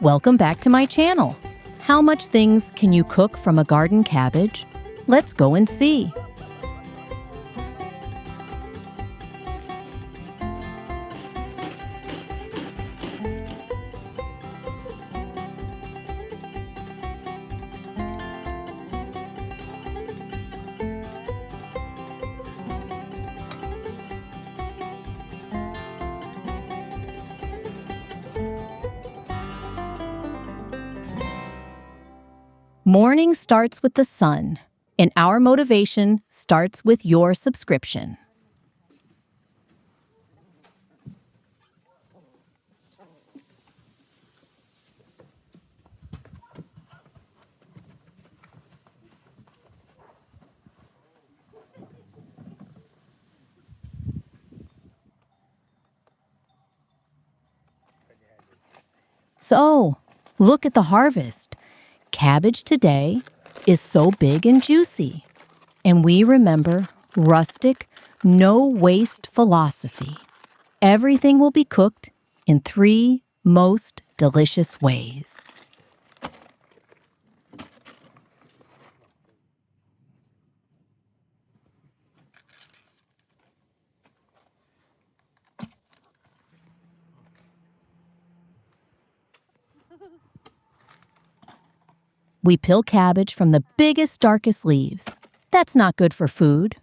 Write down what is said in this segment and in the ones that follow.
Welcome back to my channel. How much things can you cook from a garden cabbage? Let's go and see. Morning starts with the sun, and our motivation starts with your subscription. So, look at the harvest. Cabbage today is so big and juicy. And we remember Rustic, no waste philosophy. Everything will be cooked in 3 most delicious ways. We peel cabbage from the biggest, darkest leaves. That's not good for food.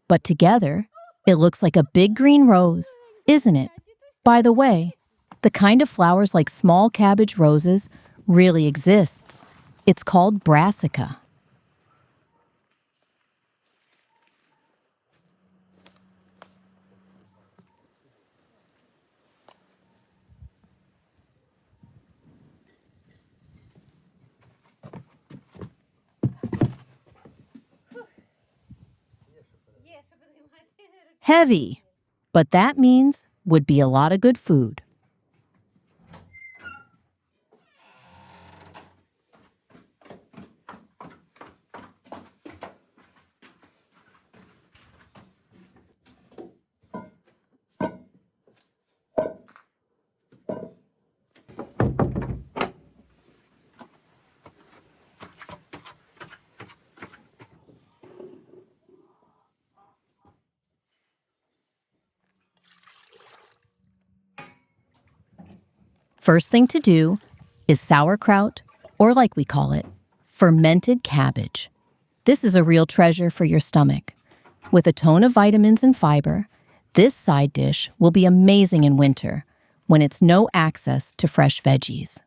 But together, it looks like a big green rose, isn't it? By the way, the kind of flowers like small cabbage roses really exists. It's called brassica. Heavy, but that means would be a lot of good food. First thing to do is sauerkraut, or like we call it, fermented cabbage. This is a real treasure for your stomach. With a ton of vitamins and fiber, this side dish will be amazing in winter when it's no access to fresh veggies.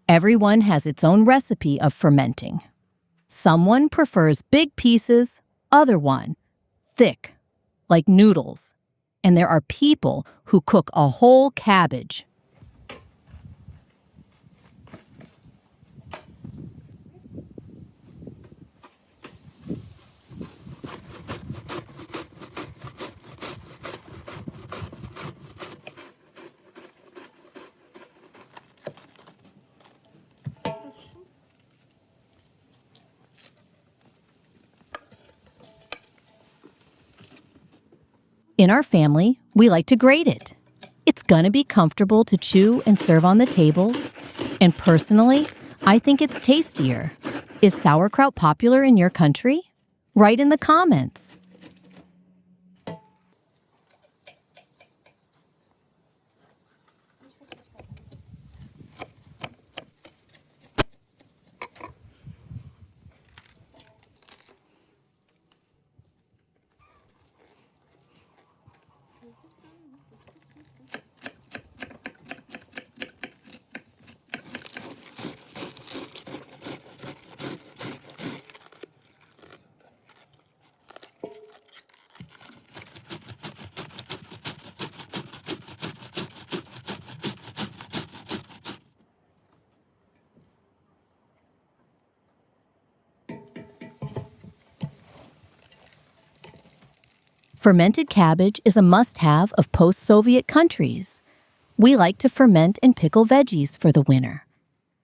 Everyone has its own recipe of fermenting. Someone prefers big pieces, other one thick, like noodles. And there are people who cook a whole cabbage. In our family, we like to grate it. It's gonna be comfortable to chew and serve on the tables. And personally, I think it's tastier. Is sauerkraut popular in your country? Write in the comments. Fermented cabbage is a must-have of post-Soviet countries. We like to ferment and pickle veggies for the winter.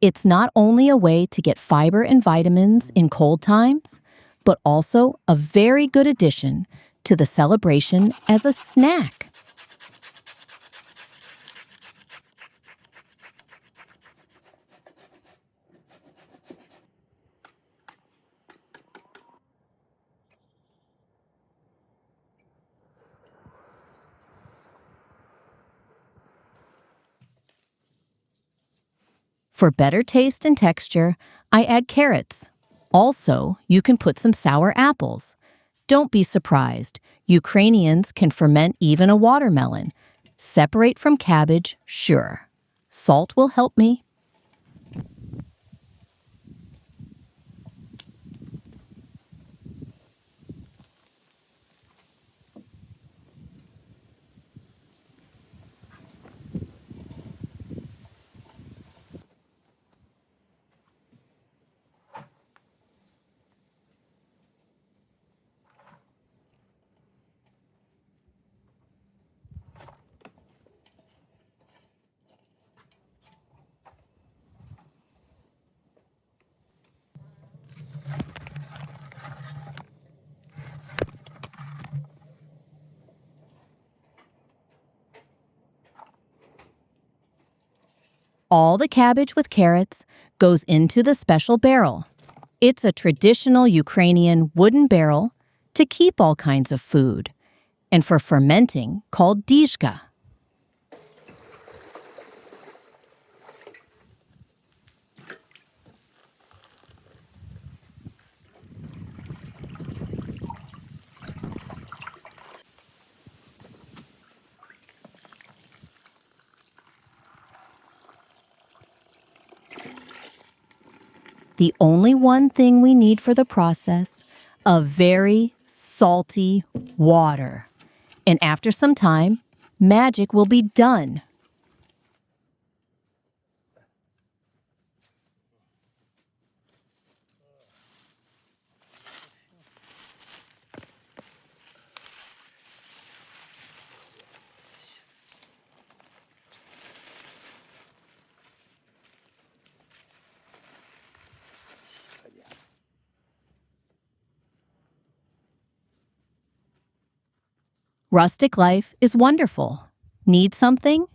It's not only a way to get fiber and vitamins in cold times, but also a very good addition to the celebration as a snack. For better taste and texture, I add carrots. Also, you can put some sour apples. Don't be surprised. Ukrainians can ferment even a watermelon. Separate from cabbage, sure. Salt will help me. All the cabbage with carrots goes into the special barrel. It's a traditional Ukrainian wooden barrel to keep all kinds of food, and for fermenting called dizhka. The only one thing we need for the process, a very salty water. And after some time, magic will be done. Rustic life is wonderful. Need something?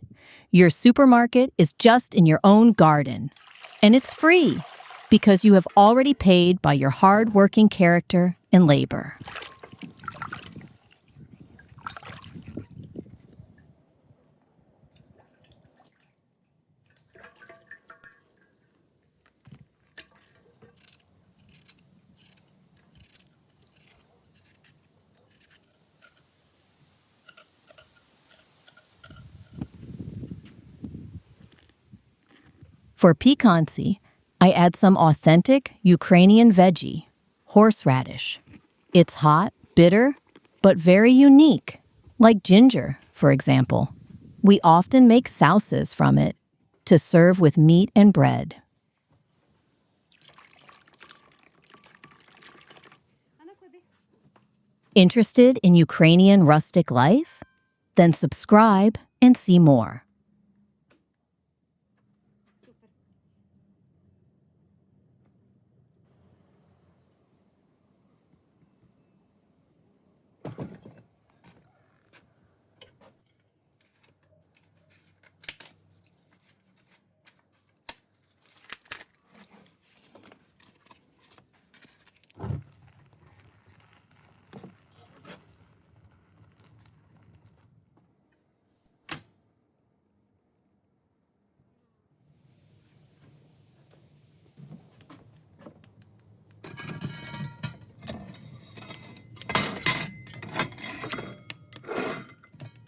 Your supermarket is just in your own garden. And it's free because you have already paid by your hard-working character and labor. For piquancy, I add some authentic Ukrainian veggie, horseradish. It's hot, bitter, but very unique, like ginger, for example. We often make sauces from it to serve with meat and bread. Interested in Ukrainian rustic life? Then subscribe and see more.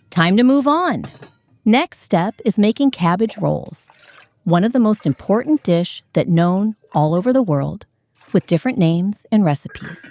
Time to move on. Next step is making cabbage rolls, one of the most important dish that known all over the world, with different names and recipes.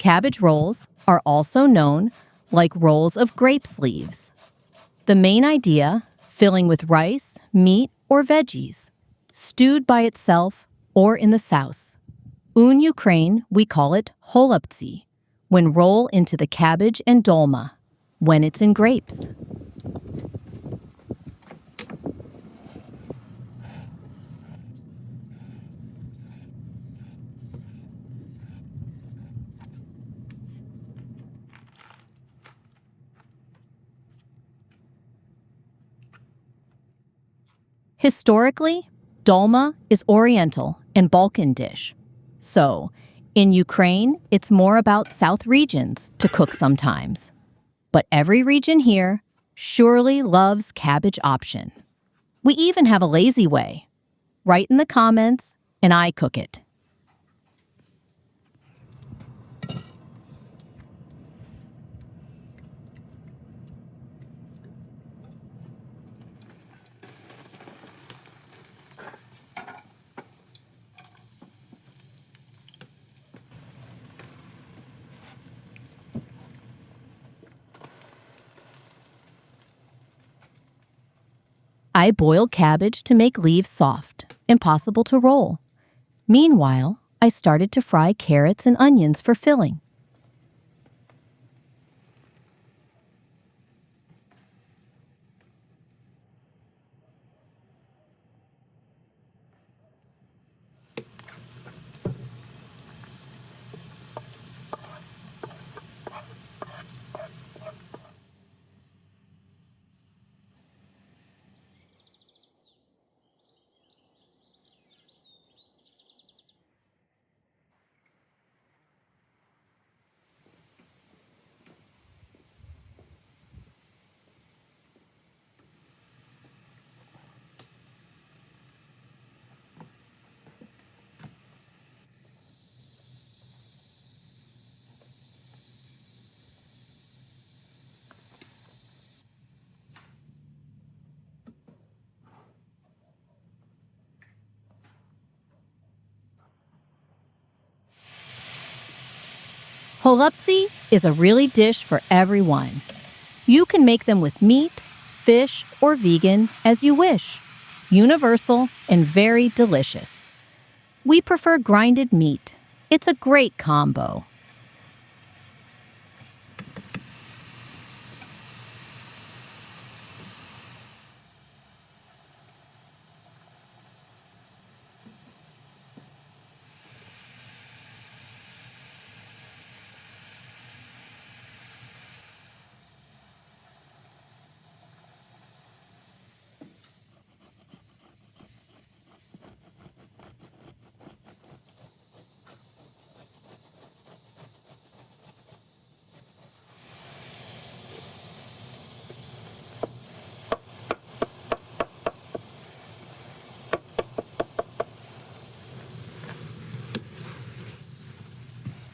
Cabbage rolls are also known like rolls of grape sleeves. The main idea, filling with rice, meat, or veggies, stewed by itself or in the sauce. In Ukraine, we call it holubtsi, when roll into the cabbage and dolma, when it's in grapes. Historically, dolma is Oriental and Balkan dish. So, in Ukraine, it's more about South regions to cook sometimes. But every region here surely loves cabbage option. We even have a lazy way. Write in the comments, and I cook it. I boil cabbage to make leaves soft and possible to roll. Meanwhile, I started to fry carrots and onions for filling. Holubtsi is a really dish for everyone. You can make them with meat, fish, or vegan as you wish. Universal and very delicious. We prefer grinded meat. It's a great combo.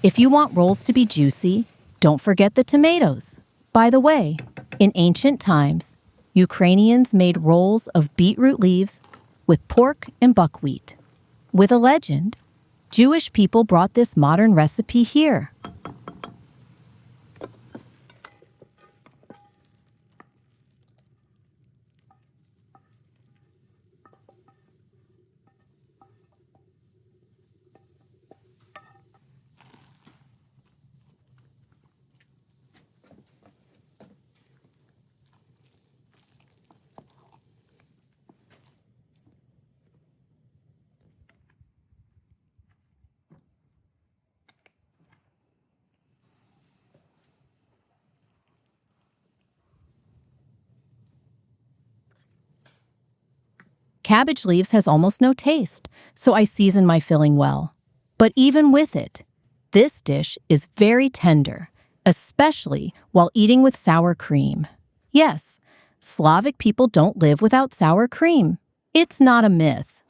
If you want rolls to be juicy, don't forget the tomatoes. By the way, in ancient times, Ukrainians made rolls of beetroot leaves with pork and buckwheat. With a legend, Jewish people brought this modern recipe here. Cabbage leaves has almost no taste, so I season my filling well. But even with it, this dish is very tender, especially while eating with sour cream. Yes, Slavic people don't live without sour cream. It's not a myth.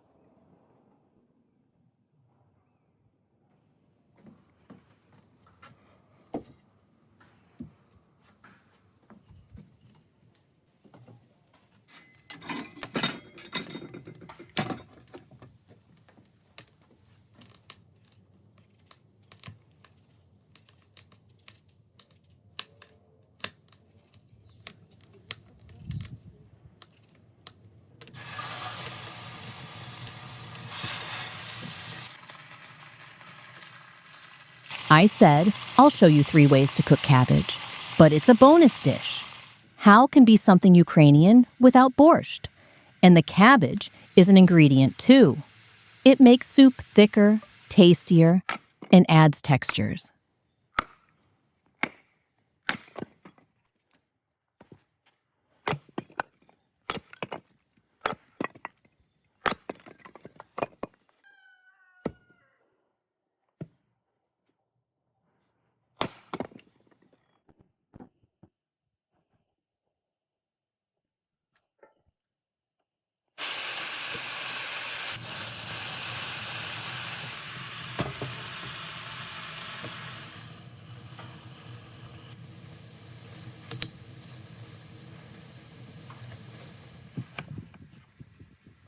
I said I'll show you 3 ways to cook cabbage, but it's a bonus dish. How can be something Ukrainian without borscht? And the cabbage is an ingredient too. It makes soup thicker, tastier, and adds textures.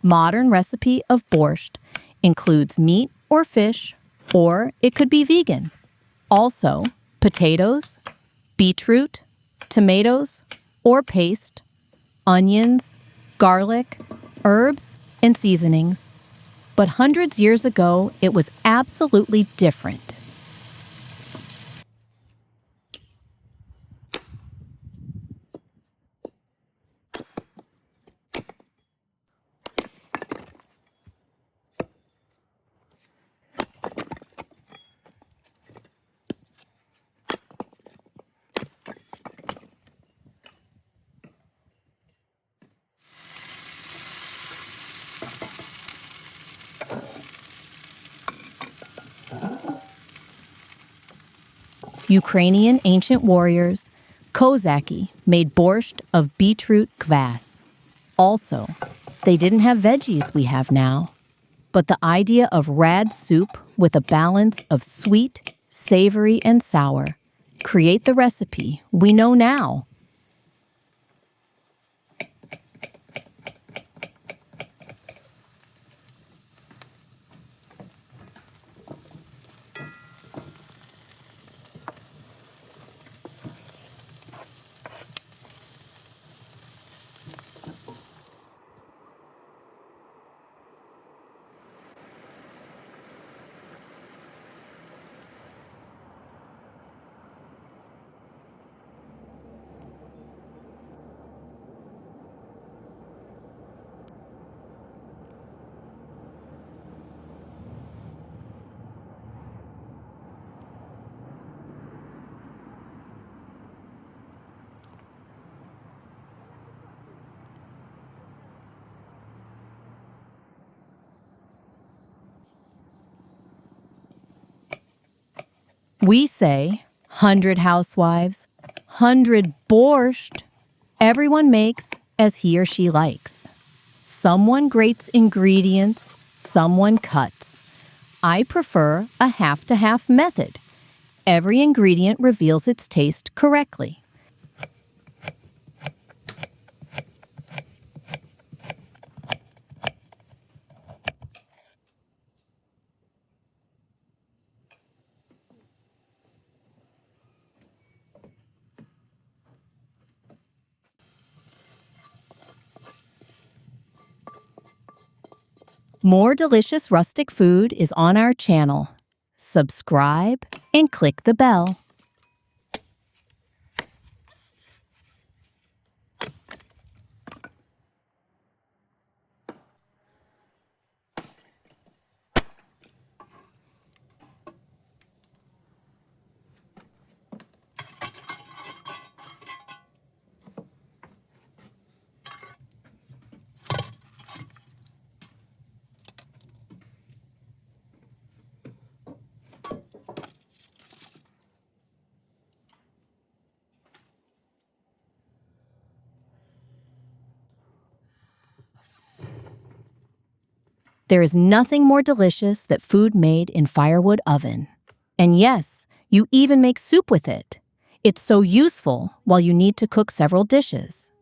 Modern recipe of borscht includes meat or fish, or it could be vegan. Also, potatoes, beetroot, tomatoes, or paste, onions, garlic, herbs, and seasonings. But hundreds years ago, it was absolutely different. Ukrainian ancient warriors, Kozaki, made borscht of beetroot kvass. Also, they didn't have veggies we have now. But the idea of rad soup with a balance of sweet, savory, and sour create the recipe we know now. We say 100 housewives, 100 borscht. Everyone makes as he or she likes. Someone grates ingredients, someone cuts. I prefer a half-to-half method. Every ingredient reveals its taste correctly. More delicious rustic food is on our channel. Subscribe and click the bell. There is nothing more delicious than food made in firewood oven. And yes, you even make soup with it. It's so useful while you need to cook several dishes.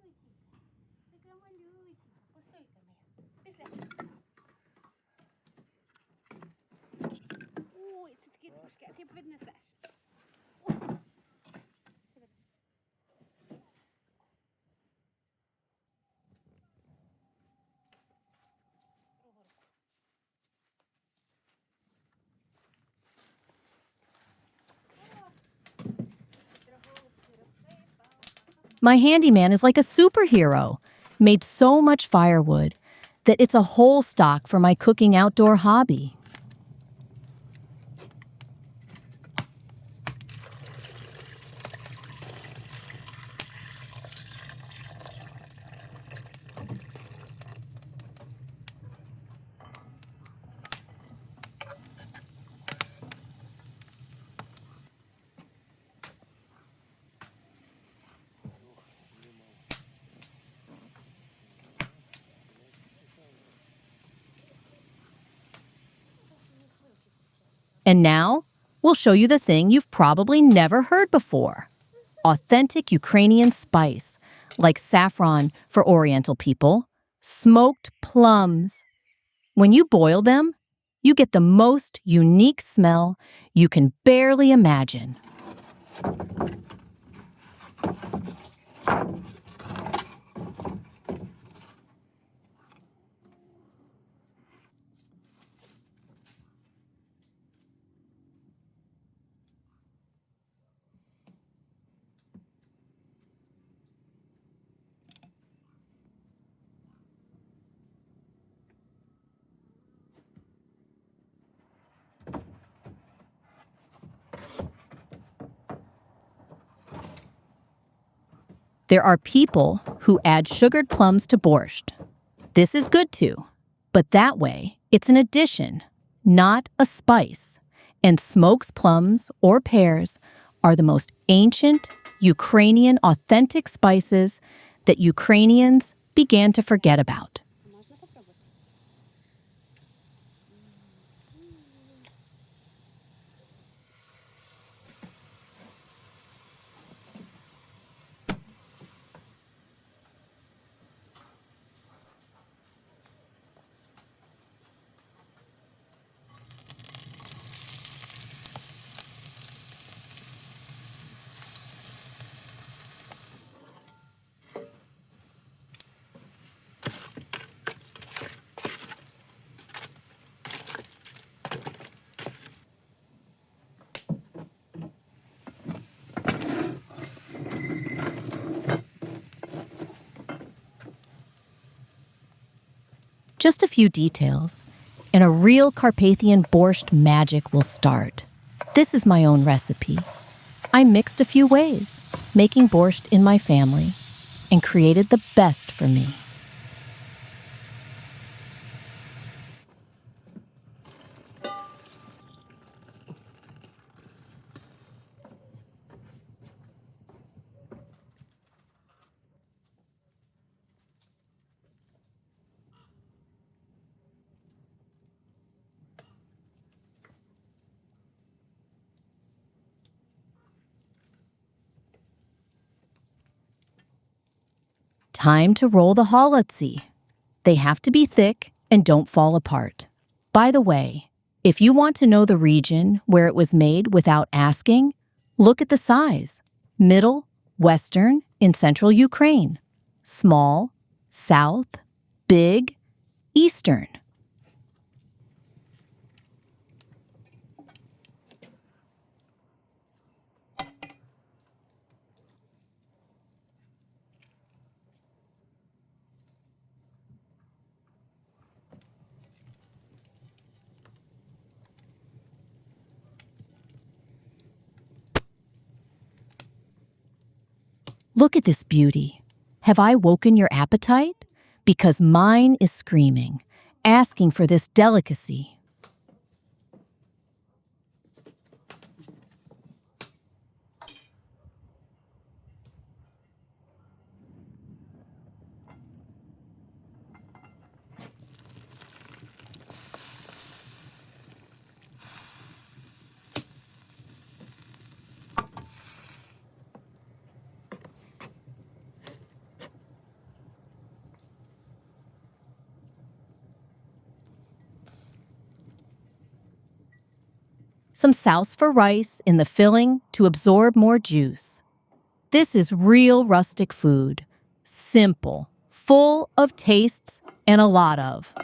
My handyman is like a superhero, made so much firewood that it's a whole stock for my cooking outdoor hobby. And now, we'll show you the thing you've probably never heard before. Authentic Ukrainian spice, like saffron for Oriental people, smoked plums. When you boil them, you get the most unique smell you can barely imagine. There are people who add sugared plums to borscht. This is good too, but that way it's an addition, not a spice. And smoked plums or pears are the most ancient Ukrainian authentic spices that Ukrainians began to forget about. Just a few details, and a real Carpathian borscht magic will start. This is my own recipe. I mixed a few ways, making borscht in my family, and created the best for me. Time to roll the halotzi. They have to be thick and don't fall apart. By the way, if you want to know the region where it was made without asking, look at the size. Middle, Western, in central Ukraine. Small, South, big, Eastern. Look at this beauty. Have I woken your appetite? Because mine is screaming, asking for this delicacy. Some sauce for rice in the filling to absorb more juice. This is real rustic food. Simple, full of tastes, and a lot of.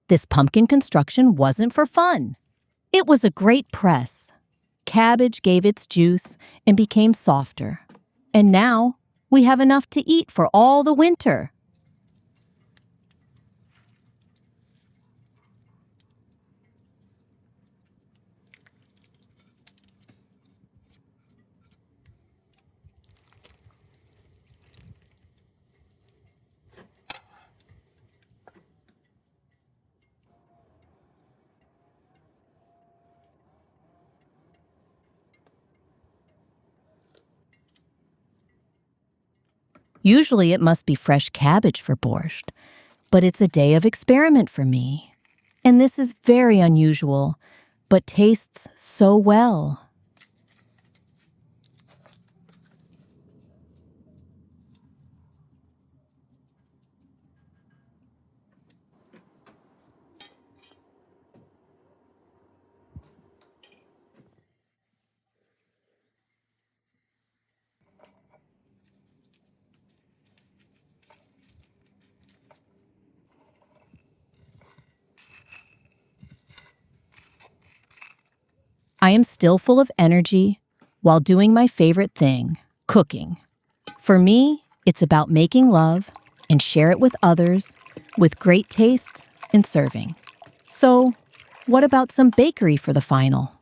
This pumpkin construction wasn't for fun. It was a great press. Cabbage gave its juice and became softer. And now we have enough to eat for all the winter. Usually it must be fresh cabbage for borscht, but it's a day of experiment for me. And this is very unusual, but tastes so well. I am still full of energy while doing my favorite thing, cooking. For me, it's about making love and share it with others with great tastes and serving. So, what about some bakery for the final?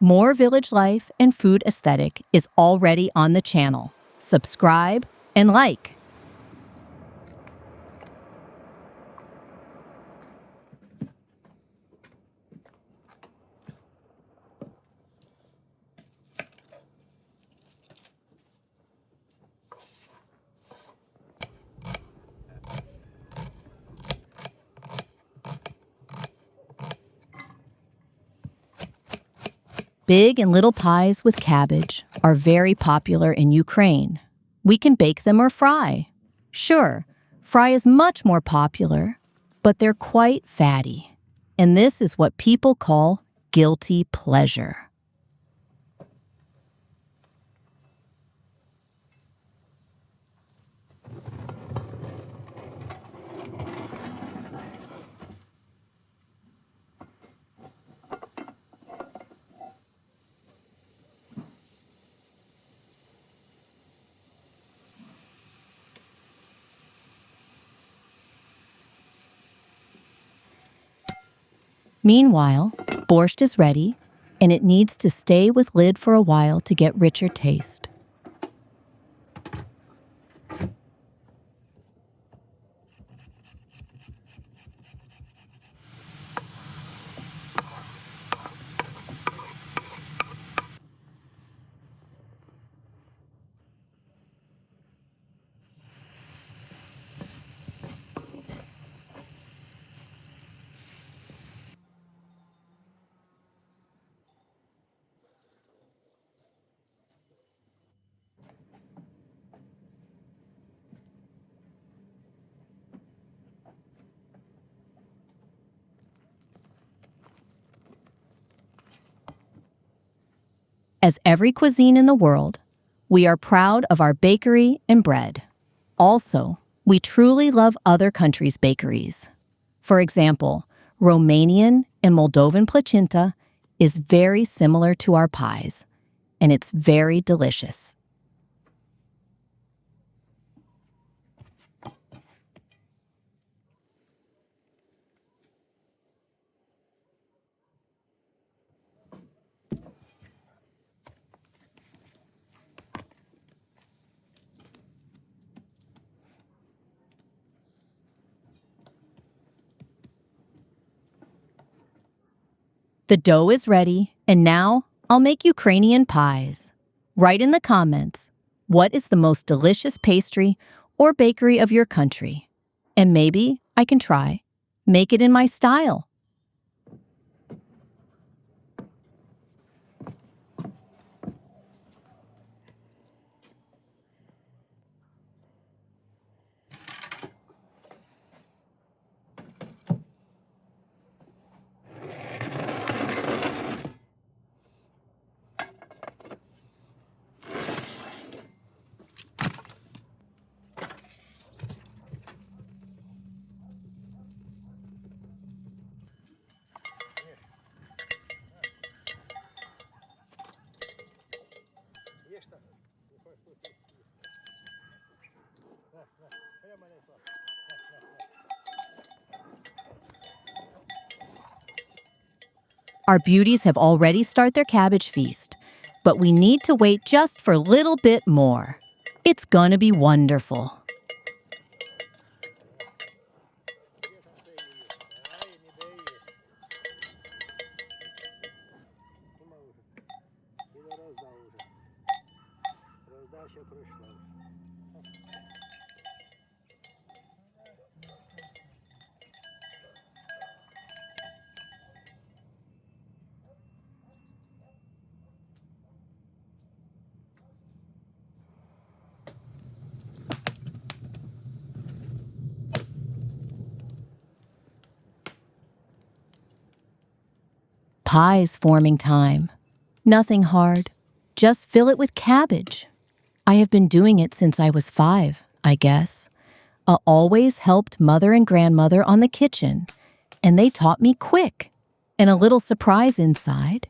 More village life and food aesthetic is already on the channel. Subscribe and like. Big and little pies with cabbage are very popular in Ukraine. We can bake them or fry. Sure, fry is much more popular, but they're quite fatty. And this is what people call guilty pleasure. Meanwhile, borscht is ready, and it needs to stay with lid for a while to get richer taste. As every cuisine in the world, we are proud of our bakery and bread. Also, we truly love other countries' bakeries. For example, Romanian and Moldovan placinta is very similar to our pies, and it's very delicious. The dough is ready, and now I'll make Ukrainian pies. Write in the comments, what is the most delicious pastry or bakery of your country? And maybe I can try. Make it in my style. Our beauties have already started their cabbage feast, but we need to wait just for a little bit more. It's gonna be wonderful. Pie's forming time. Nothing hard. Just fill it with cabbage. I have been doing it since I was 5, I guess. I always helped mother and grandmother on the kitchen, and they taught me quick, and a little surprise inside.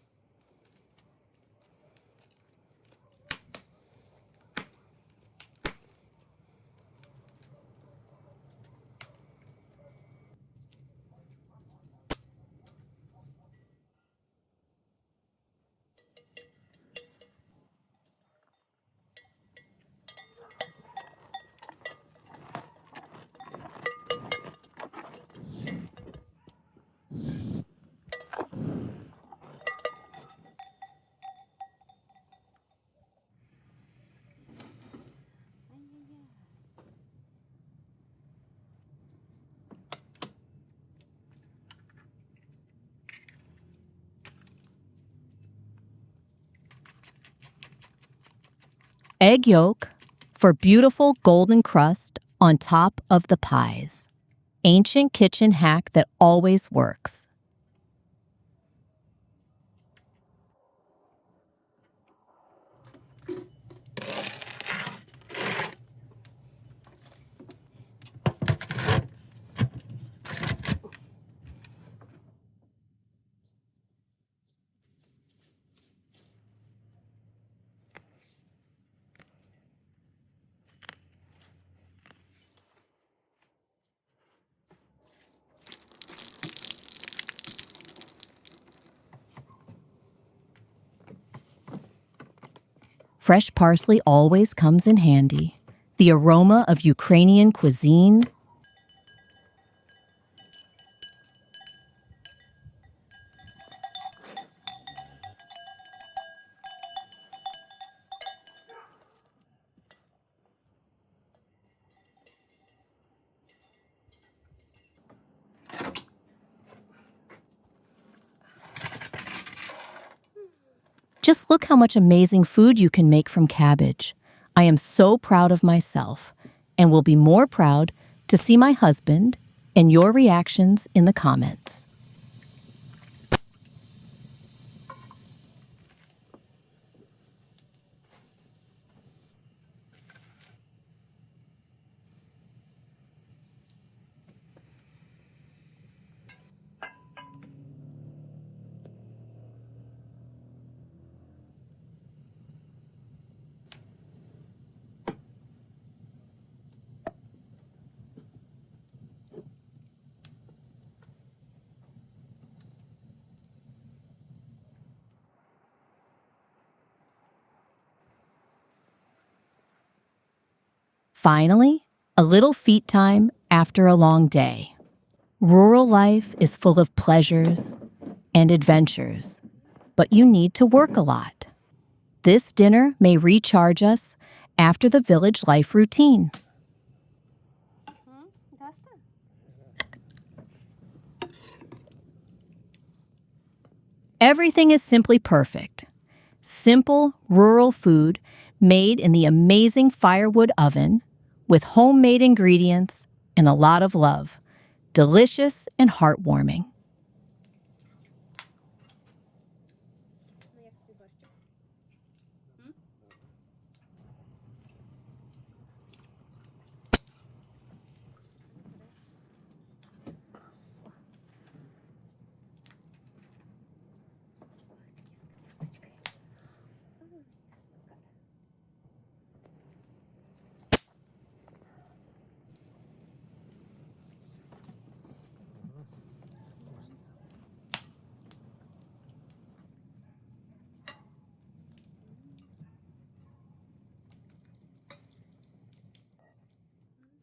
Egg yolk for beautiful golden crust on top of the pies. Ancient kitchen hack that always works. Fresh parsley always comes in handy. The aroma of Ukrainian cuisine. Just look how much amazing food you can make from cabbage. I am so proud of myself, and will be more proud to see my husband and your reactions in the comments. Finally, a little feet time after a long day. Rural life is full of pleasures and adventures, but you need to work a lot. This dinner may recharge us after the village life routine. Everything is simply perfect. Simple, rural food made in the amazing firewood oven with homemade ingredients and a lot of love. Delicious and heartwarming.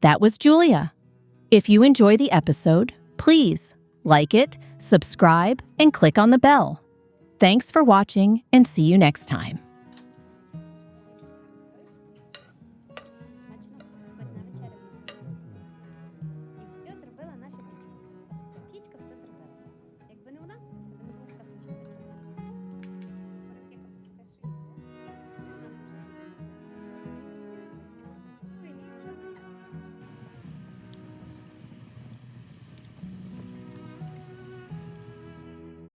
That was Julia. If you enjoy the episode, please like it, subscribe, and click on the bell. Thanks for watching, and see you next time.